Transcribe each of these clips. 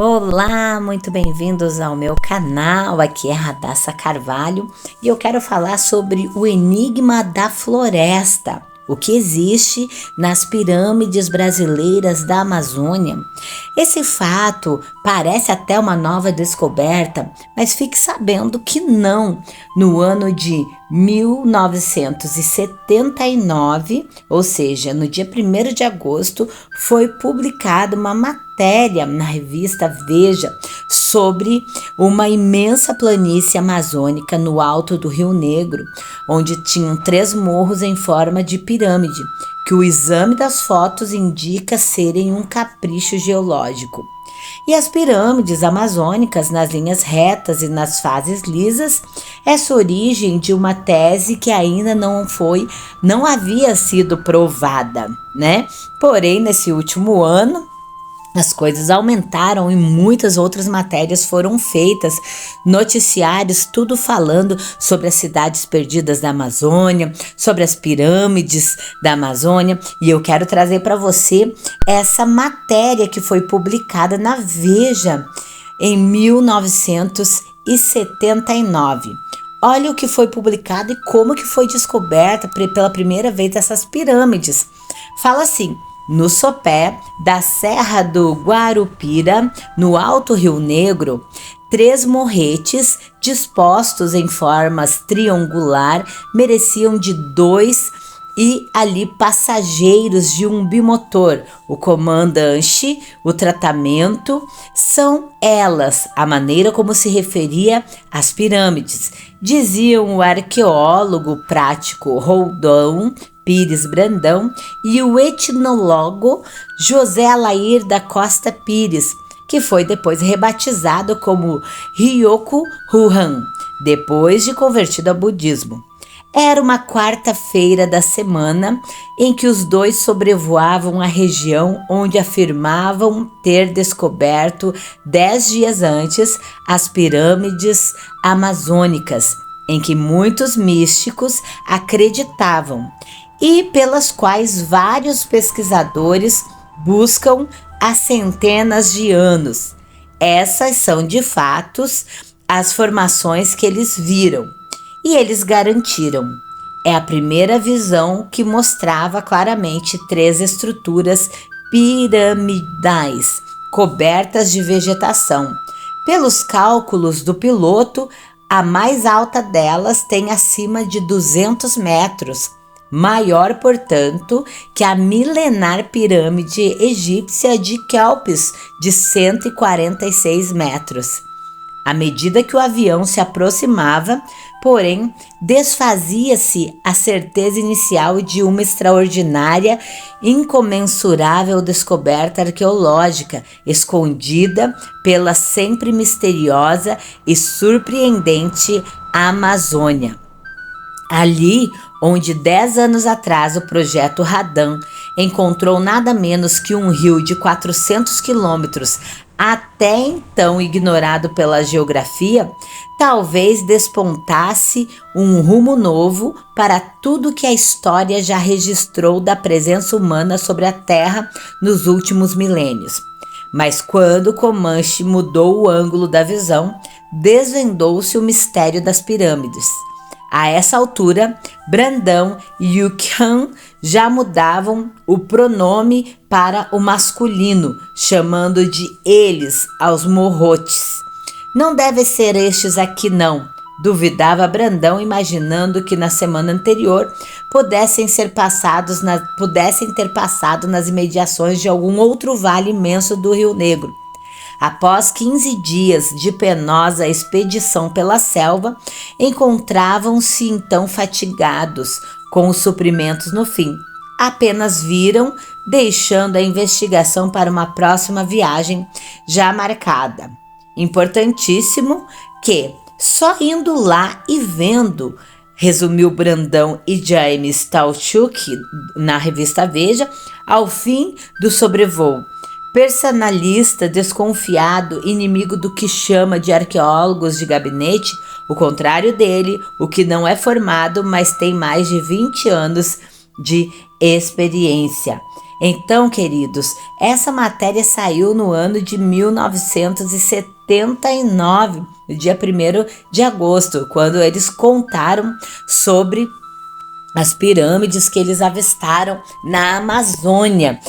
Olá, muito bem-vindos ao meu canal, aqui é Radassa Carvalho e eu quero falar sobre o enigma da floresta, o que existe nas pirâmides brasileiras da Amazônia. Esse fato parece até uma nova descoberta, mas fique sabendo que não. No ano de 1979, ou seja, no dia 1º de agosto, foi publicada uma matéria na revista Veja sobre uma imensa planície amazônica no alto do Rio Negro, onde tinham 3 morros em forma de pirâmide, que o exame das fotos indica serem um capricho geológico. E as pirâmides amazônicas nas linhas retas e nas fases lisas, essa origem de uma tese que ainda não havia sido provada, né? Porém, nesse último ano, as coisas aumentaram e muitas outras matérias foram feitas, noticiários, tudo falando sobre as cidades perdidas da Amazônia, sobre as pirâmides da Amazônia, e eu quero trazer para você essa matéria que foi publicada na Veja em 1979. Olha o que foi publicado e como que foi descoberta pela primeira vez essas pirâmides. Fala assim: no sopé da Serra do Guarupira, no Alto Rio Negro, 3 morretes dispostos em formas triangular mereciam de 2 e ali passageiros de um bimotor. O comandante, o tratamento, são elas, a maneira como se referia às pirâmides. Diziam o arqueólogo prático Roldão Pires Brandão e o etnólogo José Alair da Costa Pires, que foi depois rebatizado como Ryoko Ruhan, depois de convertido ao budismo. Era uma quarta-feira da semana em que os dois sobrevoavam a região onde afirmavam ter descoberto 10 dias antes as pirâmides amazônicas, em que muitos místicos acreditavam e pelas quais vários pesquisadores buscam há centenas de anos. Essas são, de fato, as formações que eles viram. E eles garantiram. É a primeira visão que mostrava claramente 3 estruturas piramidais, cobertas de vegetação. Pelos cálculos do piloto, a mais alta delas tem acima de 200 metros, maior, portanto, que a milenar pirâmide egípcia de Quéops, de 146 metros. À medida que o avião se aproximava, porém, desfazia-se a certeza inicial de uma extraordinária, incomensurável descoberta arqueológica, escondida pela sempre misteriosa e surpreendente Amazônia. Ali, onde 10 anos atrás o projeto Radan encontrou nada menos que um rio de 400 quilômetros, até então ignorado pela geografia, talvez despontasse um rumo novo para tudo que a história já registrou da presença humana sobre a Terra nos últimos milênios. Mas quando Comanche mudou o ângulo da visão, desvendou-se o mistério das pirâmides. A essa altura, Brandão e Yukhan já mudavam o pronome para o masculino, chamando de eles aos morrotes. Não deve ser estes aqui não, duvidava Brandão, imaginando que na semana anterior pudessem ter passado nas imediações de algum outro vale imenso do Rio Negro. Após 15 dias de penosa expedição pela selva, encontravam-se então fatigados, com os suprimentos no fim. Apenas viram, deixando a investigação para uma próxima viagem já marcada. Importantíssimo que, só indo lá e vendo, resumiu Brandão e James Tauchuk na revista Veja, ao fim do sobrevoo. Personalista, desconfiado, inimigo do que chama de arqueólogos de gabinete, o contrário dele, o que não é formado, mas tem mais de 20 anos de experiência. Então, queridos, essa matéria saiu no ano de 1979, no dia 1º de agosto, quando eles contaram sobre as pirâmides que eles avistaram na Amazônia.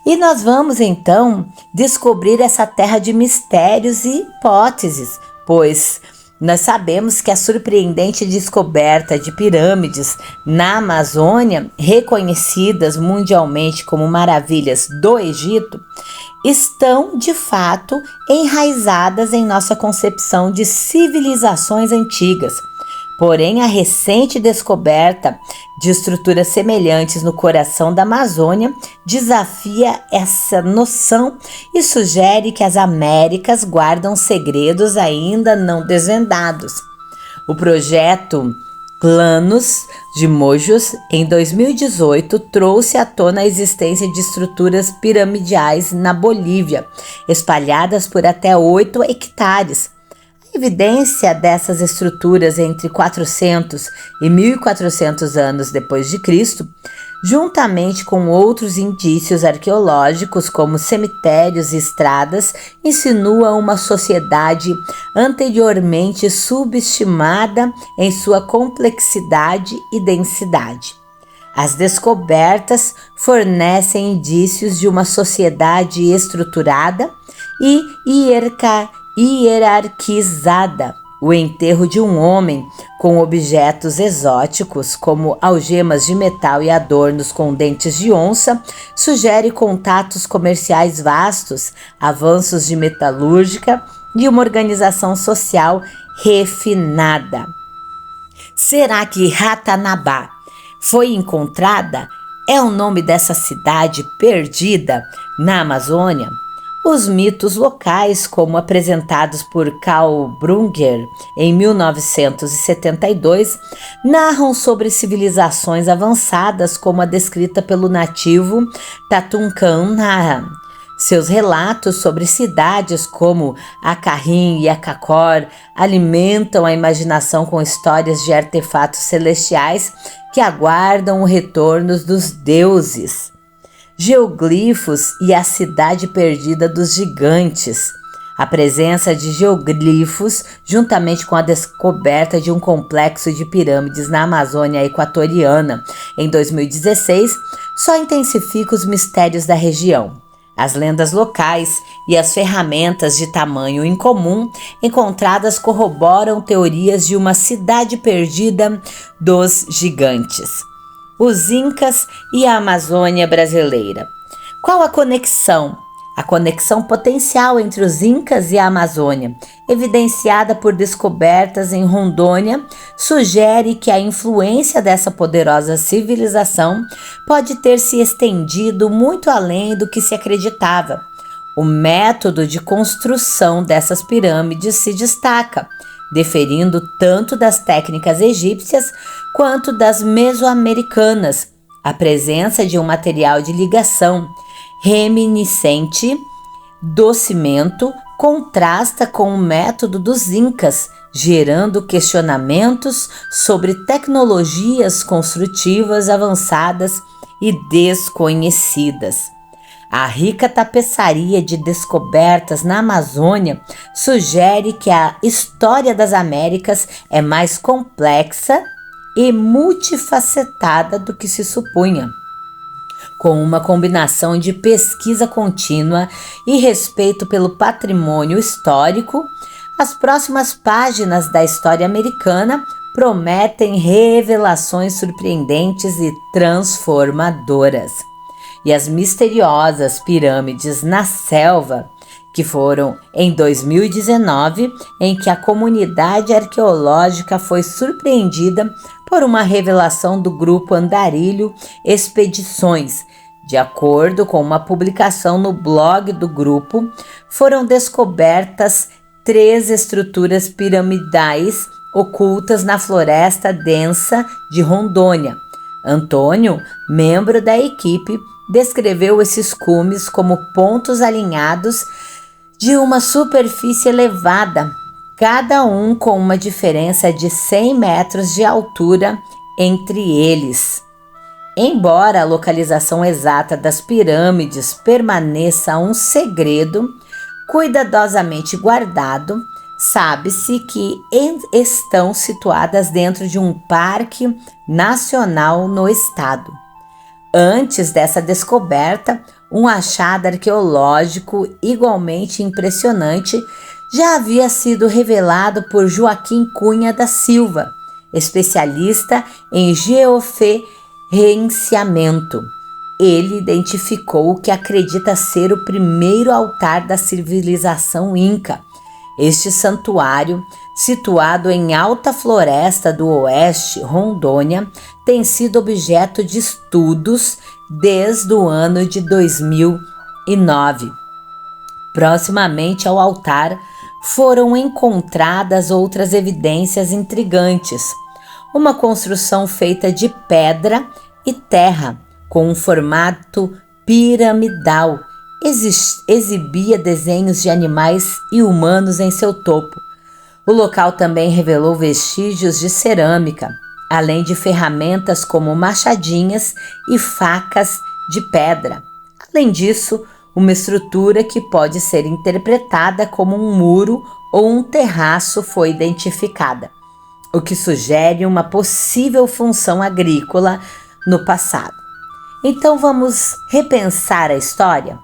E nós vamos então descobrir essa terra de mistérios e hipóteses, pois nós sabemos que a surpreendente descoberta de pirâmides na Amazônia, reconhecidas mundialmente como maravilhas do Egito, estão de fato enraizadas em nossa concepção de civilizações antigas. Porém, a recente descoberta de estruturas semelhantes no coração da Amazônia desafia essa noção e sugere que as Américas guardam segredos ainda não desvendados. O projeto Planos de Mojos, em 2018, trouxe à tona a existência de estruturas piramidiais na Bolívia, espalhadas por até 8 hectares. A evidência dessas estruturas entre 400 e 1400 anos depois de Cristo, juntamente com outros indícios arqueológicos como cemitérios e estradas, insinua uma sociedade anteriormente subestimada em sua complexidade e densidade. As descobertas fornecem indícios de uma sociedade estruturada e hierarquizada. O enterro de um homem com objetos exóticos, como algemas de metal e adornos com dentes de onça, sugere contatos comerciais vastos, avanços de metalúrgica e uma organização social refinada. Será que Ratanabá foi encontrada? É o nome dessa cidade perdida na Amazônia? Os mitos locais, como apresentados por Carl Brunner em 1972, narram sobre civilizações avançadas como a descrita pelo nativo Tatuncan. Seus relatos sobre cidades como Acarrim e Acacor alimentam a imaginação com histórias de artefatos celestiais que aguardam o retorno dos deuses. Geoglifos e a cidade perdida dos gigantes. A presença de geoglifos, juntamente com a descoberta de um complexo de pirâmides na Amazônia Equatoriana em 2016, só intensifica os mistérios da região. As lendas locais e as ferramentas de tamanho incomum encontradas corroboram teorias de uma cidade perdida dos gigantes. Os Incas e a Amazônia brasileira. Qual a conexão? A conexão potencial entre os Incas e a Amazônia, evidenciada por descobertas em Rondônia, sugere que a influência dessa poderosa civilização pode ter se estendido muito além do que se acreditava. O método de construção dessas pirâmides se destaca, diferindo tanto das técnicas egípcias quanto das mesoamericanas. A presença de um material de ligação reminiscente do cimento contrasta com o método dos Incas, gerando questionamentos sobre tecnologias construtivas avançadas e desconhecidas. A rica tapeçaria de descobertas na Amazônia sugere que a história das Américas é mais complexa e multifacetada do que se supunha. Com uma combinação de pesquisa contínua e respeito pelo patrimônio histórico, as próximas páginas da história americana prometem revelações surpreendentes e transformadoras. E as misteriosas pirâmides na selva, que foram em 2019, em que a comunidade arqueológica foi surpreendida por uma revelação do grupo Andarilho Expedições. De acordo com uma publicação no blog do grupo, foram descobertas 3 estruturas piramidais ocultas na floresta densa de Rondônia. Antônio, membro da equipe, descreveu esses cumes como pontos alinhados de uma superfície elevada, cada um com uma diferença de 100 metros de altura entre eles. Embora a localização exata das pirâmides permaneça um segredo cuidadosamente guardado, sabe-se que estão situadas dentro de um parque nacional no estado. Antes dessa descoberta, um achado arqueológico igualmente impressionante já havia sido revelado por Joaquim Cunha da Silva, especialista em georreferenciamento. Ele identificou o que acredita ser o primeiro altar da civilização Inca. Este santuário, situado em Alta Floresta do Oeste, Rondônia, tem sido objeto de estudos desde o ano de 2009. Proximamente ao altar foram encontradas outras evidências intrigantes. Uma construção feita de pedra e terra, com um formato piramidal, exibia desenhos de animais e humanos em seu topo. O local também revelou vestígios de cerâmica, além de ferramentas como machadinhas e facas de pedra. Além disso, uma estrutura que pode ser interpretada como um muro ou um terraço foi identificada, o que sugere uma possível função agrícola no passado. Então vamos repensar a história?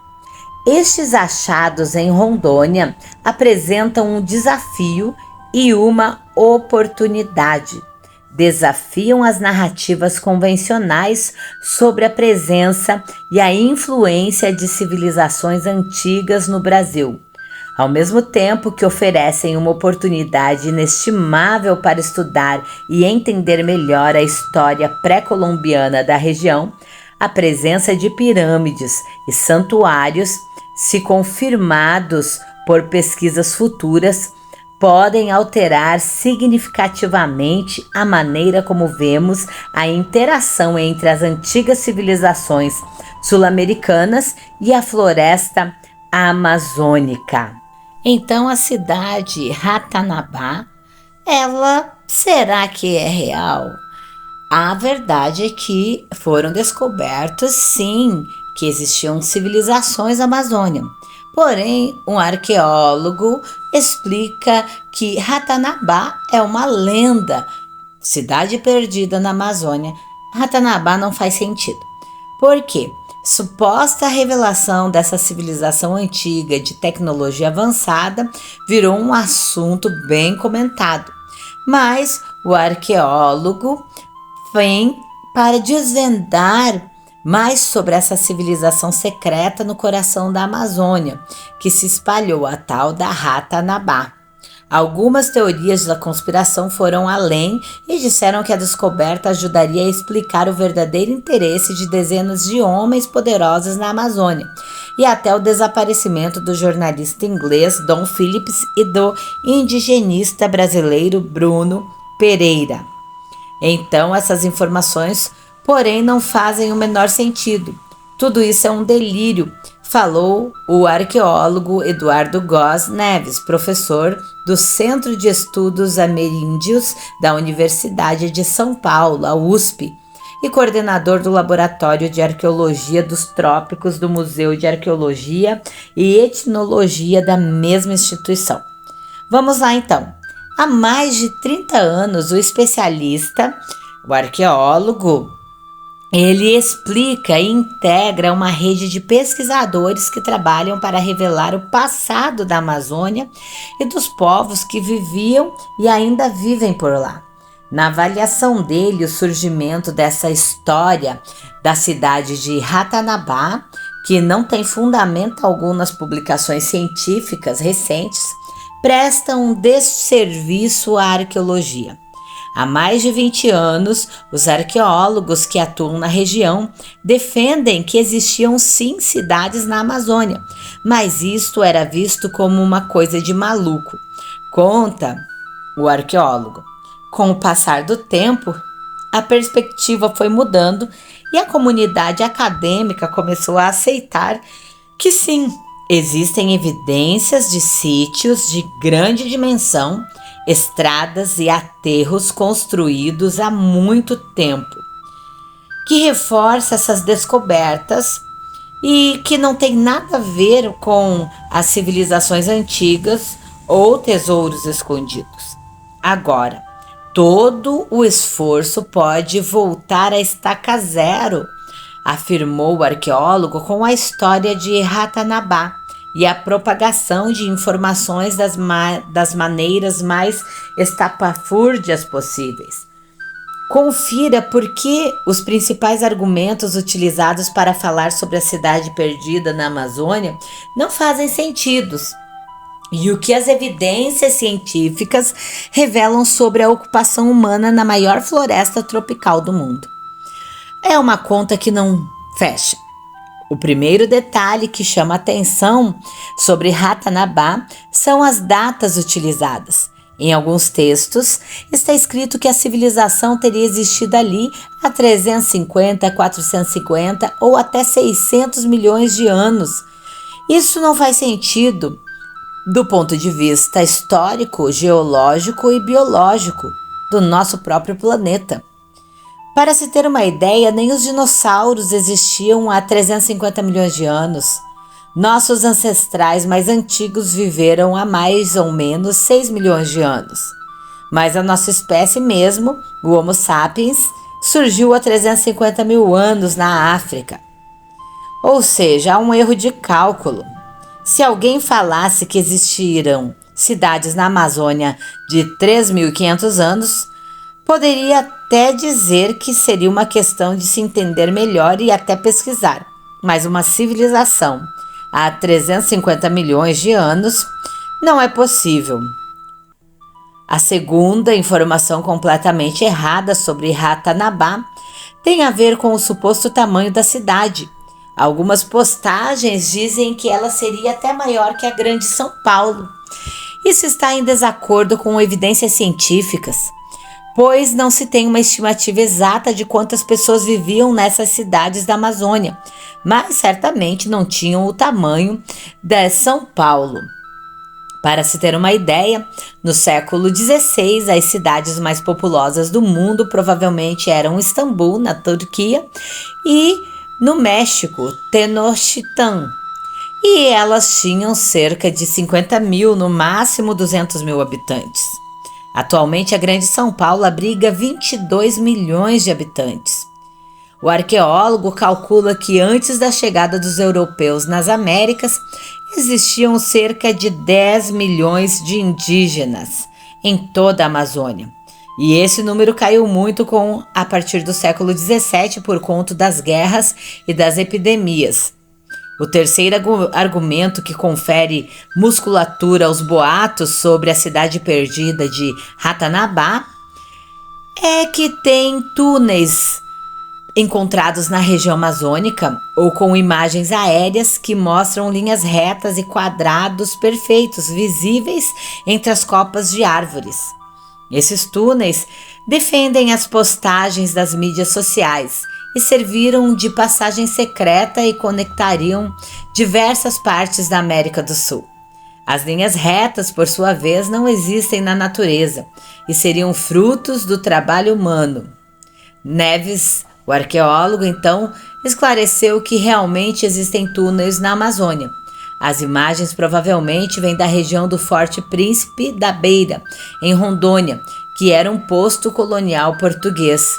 Estes achados em Rondônia apresentam um desafio e uma oportunidade. Desafiam as narrativas convencionais sobre a presença e a influência de civilizações antigas no Brasil, ao mesmo tempo que oferecem uma oportunidade inestimável para estudar e entender melhor a história pré-colombiana da região. A presença de pirâmides e santuários, se confirmados por pesquisas futuras, podem alterar significativamente a maneira como vemos a interação entre as antigas civilizações sul-americanas e a floresta amazônica. Então a cidade Ratanabá, será que é real? A verdade é que foram descobertos, sim, que existiam civilizações na Amazônia. Porém, um arqueólogo explica que Ratanabá é uma lenda, cidade perdida na Amazônia. Ratanabá não faz sentido. Por quê? Suposta revelação dessa civilização antiga de tecnologia avançada virou um assunto bem comentado. Mas o arqueólogo vem para desvendar mais sobre essa civilização secreta no coração da Amazônia, que se espalhou, a tal da Ratanabá. Algumas teorias da conspiração foram além e disseram que a descoberta ajudaria a explicar o verdadeiro interesse de dezenas de homens poderosos na Amazônia e até o desaparecimento do jornalista inglês Dom Phillips e do indigenista brasileiro Bruno Pereira. Então, essas informações, porém, não fazem o menor sentido. Tudo isso é um delírio, falou o arqueólogo Eduardo Góes Neves, professor do Centro de Estudos Ameríndios da Universidade de São Paulo, a USP, e coordenador do Laboratório de Arqueologia dos Trópicos do Museu de Arqueologia e Etnologia da mesma instituição. Vamos lá então. Há mais de 30 anos, o especialista, o arqueólogo, ele explica e integra uma rede de pesquisadores que trabalham para revelar o passado da Amazônia e dos povos que viviam e ainda vivem por lá. Na avaliação dele, o surgimento dessa história da cidade de Ratanabá, que não tem fundamento algum nas publicações científicas recentes, presta um desserviço à arqueologia. Há mais de 20 anos, os arqueólogos que atuam na região defendem que existiam sim cidades na Amazônia, mas isto era visto como uma coisa de maluco, conta o arqueólogo. Com o passar do tempo, a perspectiva foi mudando e a comunidade acadêmica começou a aceitar que sim, existem evidências de sítios de grande dimensão, estradas e aterros construídos há muito tempo. que reforça essas descobertas e que não tem nada a ver com as civilizações antigas ou tesouros escondidos. Agora, todo o esforço pode voltar à estaca zero, afirmou o arqueólogo com a história de Ratanabá e a propagação de informações das maneiras mais estapafúrdias possíveis. Confira por que os principais argumentos utilizados para falar sobre a cidade perdida na Amazônia não fazem sentido e o que as evidências científicas revelam sobre a ocupação humana na maior floresta tropical do mundo. É uma conta que não fecha. O primeiro detalhe que chama atenção sobre Ratanabá são as datas utilizadas. Em alguns textos, está escrito que a civilização teria existido ali há 350, 450 ou até 600 milhões de anos. Isso não faz sentido do ponto de vista histórico, geológico e biológico do nosso próprio planeta. Para se ter uma ideia, nem os dinossauros existiam há 350 milhões de anos. Nossos ancestrais mais antigos viveram há mais ou menos 6 milhões de anos. Mas a nossa espécie mesmo, o Homo sapiens, surgiu há 350 mil anos na África. Ou seja, há um erro de cálculo. Se alguém falasse que existiram cidades na Amazônia de 3.500 anos, poderia até dizer que seria uma questão de se entender melhor e até pesquisar. Mas uma civilização há 350 milhões de anos não é possível. A segunda informação completamente errada sobre Ratanabá tem a ver com o suposto tamanho da cidade. Algumas postagens dizem que ela seria até maior que a Grande São Paulo. Isso está em desacordo com evidências científicas, pois não se tem uma estimativa exata de quantas pessoas viviam nessas cidades da Amazônia, mas certamente não tinham o tamanho de São Paulo. Para se ter uma ideia, no século XVI, as cidades mais populosas do mundo provavelmente eram Istambul, na Turquia, e no México, Tenochtitlan. E elas tinham cerca de 50 mil, no máximo 200 mil habitantes. Atualmente, a Grande São Paulo abriga 22 milhões de habitantes. O arqueólogo calcula que antes da chegada dos europeus nas Américas, existiam cerca de 10 milhões de indígenas em toda a Amazônia. E esse número caiu muito a partir do século XVII por conta das guerras e das epidemias. O terceiro argumento que confere musculatura aos boatos sobre a cidade perdida de Ratanabá é que tem túneis encontrados na região amazônica ou com imagens aéreas que mostram linhas retas e quadrados perfeitos visíveis entre as copas de árvores. Esses túneis defendem as postagens das mídias sociais e serviram de passagem secreta e conectariam diversas partes da América do Sul. As linhas retas, por sua vez, não existem na natureza e seriam frutos do trabalho humano. Neves, o arqueólogo, então, esclareceu que realmente existem túneis na Amazônia. As imagens provavelmente vêm da região do Forte Príncipe da Beira, em Rondônia, que era um posto colonial português.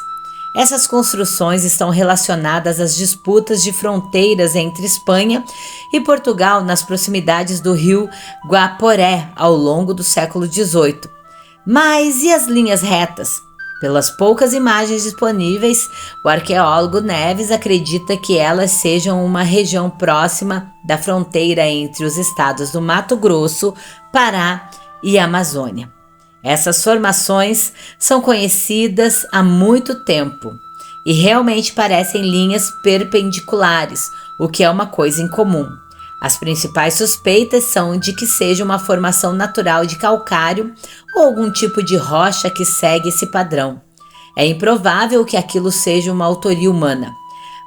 Essas construções estão relacionadas às disputas de fronteiras entre Espanha e Portugal nas proximidades do rio Guaporé ao longo do século XVIII. Mas e as linhas retas? Pelas poucas imagens disponíveis, o arqueólogo Neves acredita que elas sejam uma região próxima da fronteira entre os estados do Mato Grosso, Pará e Amazônia. Essas formações são conhecidas há muito tempo e realmente parecem linhas perpendiculares, o que é uma coisa incomum. As principais suspeitas são de que seja uma formação natural de calcário ou algum tipo de rocha que segue esse padrão. É improvável que aquilo seja uma autoria humana.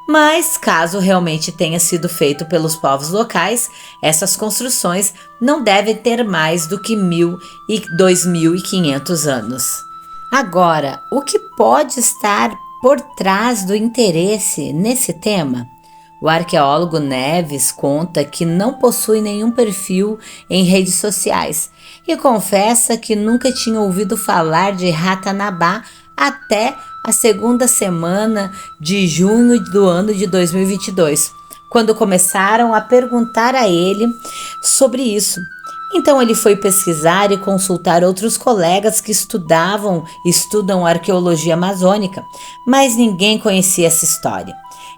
Mas, caso realmente tenha sido feito pelos povos locais, essas construções não devem ter mais do que 1.000 e 2.500 anos. Agora, o que pode estar Por trás do interesse nesse tema, o arqueólogo Neves conta que não possui nenhum perfil em redes sociais e confessa que nunca tinha ouvido falar de Ratanabá até a segunda semana de junho do ano de 2022, quando começaram a perguntar a ele sobre isso. Então ele foi pesquisar e consultar outros colegas que estudam arqueologia amazônica, mas ninguém conhecia essa história.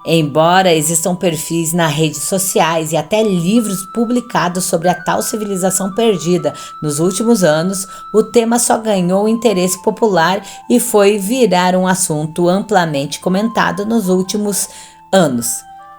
Embora existam perfis nas redes sociais e até livros publicados sobre a tal civilização perdida nos últimos anos, o tema só ganhou interesse popular e foi virar um assunto amplamente comentado nos últimos anos.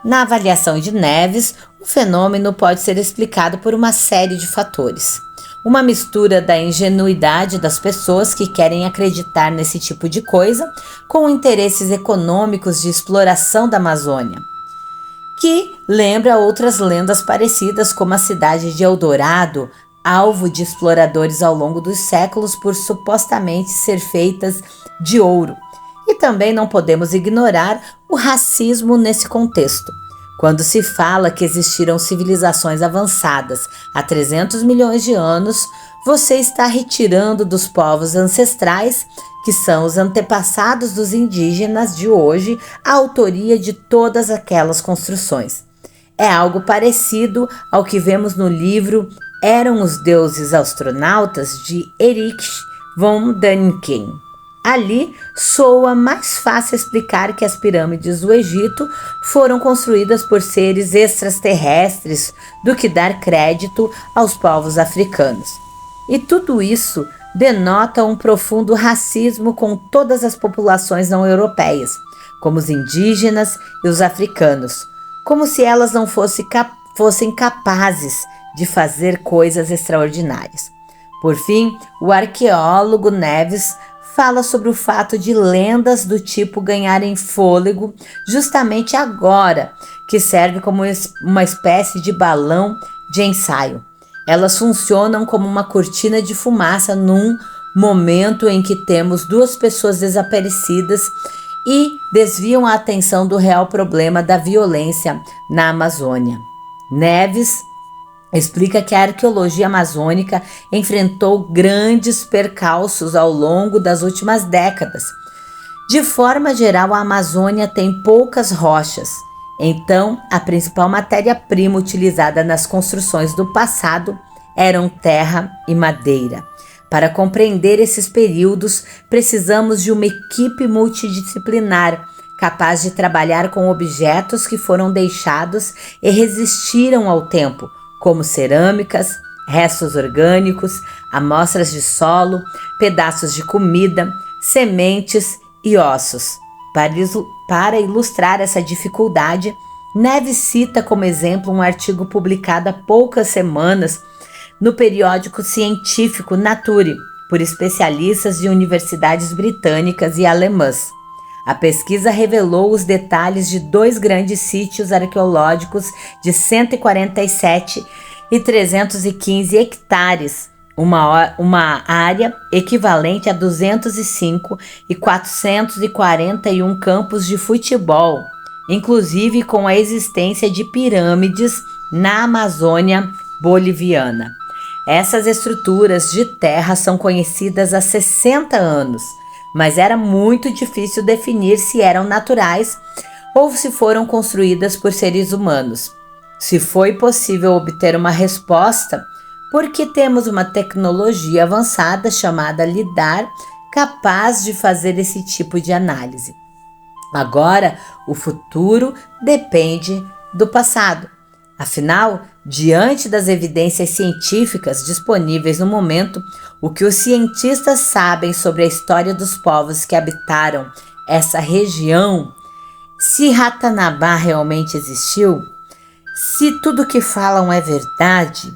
Na avaliação de Neves, o fenômeno pode ser explicado por uma série de fatores. Uma mistura da ingenuidade das pessoas que querem acreditar nesse tipo de coisa com interesses econômicos de exploração da Amazônia, que lembra outras lendas parecidas, como a cidade de Eldorado, alvo de exploradores ao longo dos séculos por supostamente ser feitas de ouro. E também não podemos ignorar o racismo nesse contexto. Quando se fala que existiram civilizações avançadas há 300 milhões de anos, você está retirando dos povos ancestrais, que são os antepassados dos indígenas de hoje, a autoria de todas aquelas construções. É algo parecido ao que vemos no livro Eram os Deuses Astronautas, de Erich von Däniken. Ali soa mais fácil explicar que as pirâmides do Egito foram construídas por seres extraterrestres do que dar crédito aos povos africanos. E tudo isso denota um profundo racismo com todas as populações não europeias, como os indígenas e os africanos, como se elas não fossem capazes de fazer coisas extraordinárias. Por fim, o arqueólogo Neves fala sobre o fato de lendas do tipo ganharem fôlego justamente agora, que serve como uma espécie de balão de ensaio. Elas funcionam como uma cortina de fumaça num momento em que temos duas pessoas desaparecidas e desviam a atenção do real problema da violência na Amazônia. Neves explica que a arqueologia amazônica enfrentou grandes percalços ao longo das últimas décadas. De forma geral, a Amazônia tem poucas rochas. Então, a principal matéria-prima utilizada nas construções do passado eram terra e madeira. Para compreender esses períodos, precisamos de uma equipe multidisciplinar capaz de trabalhar com objetos que foram deixados e resistiram ao tempo, como cerâmicas, restos orgânicos, amostras de solo, pedaços de comida, sementes e ossos. Para ilustrar essa dificuldade, Neves cita como exemplo um artigo publicado há poucas semanas no periódico científico Nature, por especialistas de universidades britânicas e alemãs. A pesquisa revelou os detalhes de dois grandes sítios arqueológicos de 147 e 315 hectares, uma área equivalente a 205 e 441 campos de futebol, inclusive com a existência de pirâmides na Amazônia boliviana. Essas estruturas de terra são conhecidas há 60 anos, mas era muito difícil definir se eram naturais ou se foram construídas por seres humanos. Se foi possível obter uma resposta, porque temos uma tecnologia avançada chamada LIDAR capaz de fazer esse tipo de análise. Agora, o futuro depende do passado. Afinal, diante das evidências científicas disponíveis no momento, o que os cientistas sabem sobre a história dos povos que habitaram essa região, se Ratanabá realmente existiu, se tudo que falam é verdade,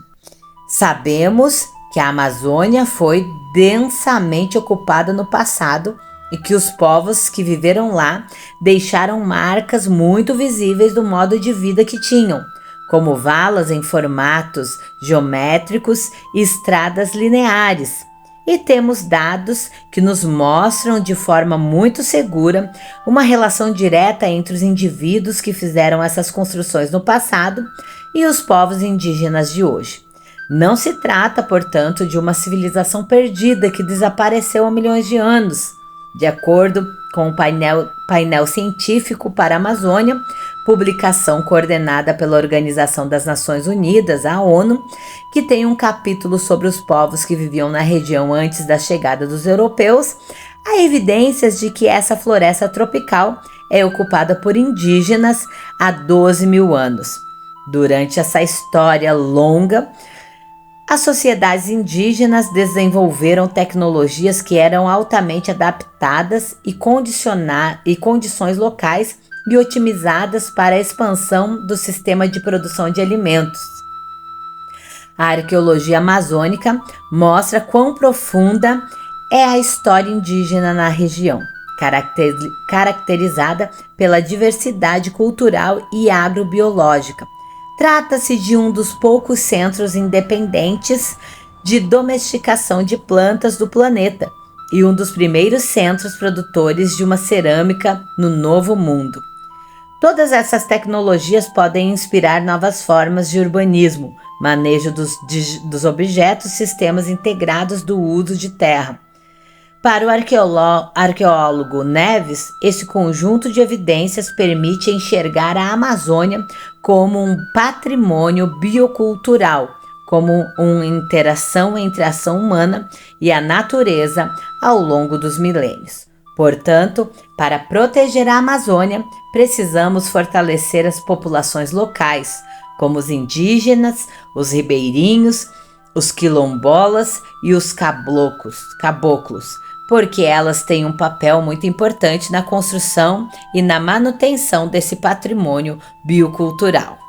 sabemos que a Amazônia foi densamente ocupada no passado e que os povos que viveram lá deixaram marcas muito visíveis do modo de vida que tinham, como valas em formatos geométricos e estradas lineares. E temos dados que nos mostram de forma muito segura uma relação direta entre os indivíduos que fizeram essas construções no passado e os povos indígenas de hoje. Não se trata, portanto, de uma civilização perdida que desapareceu há milhões de anos. De acordo com o painel científico para a Amazônia, publicação coordenada pela Organização das Nações Unidas, a ONU, que tem um capítulo sobre os povos que viviam na região antes da chegada dos europeus, há evidências de que essa floresta tropical é ocupada por indígenas há 12 mil anos. Durante essa história longa, as sociedades indígenas desenvolveram tecnologias que eram altamente adaptadas e condições locais e otimizadas para a expansão do sistema de produção de alimentos. A arqueologia amazônica mostra quão profunda é a história indígena na região, caracterizada pela diversidade cultural e agrobiológica. Trata-se de um dos poucos centros independentes de domesticação de plantas do planeta e um dos primeiros centros produtores de uma cerâmica no Novo Mundo. Todas essas tecnologias podem inspirar novas formas de urbanismo, manejo dos objetos, sistemas integrados do uso de terra. Para o arqueólogo Neves, esse conjunto de evidências permite enxergar a Amazônia como um patrimônio biocultural, como uma interação entre a ação humana e a natureza ao longo dos milênios. Portanto, para proteger a Amazônia, precisamos fortalecer as populações locais, como os indígenas, os ribeirinhos, os quilombolas e os caboclos, porque elas têm um papel muito importante na construção e na manutenção desse patrimônio biocultural.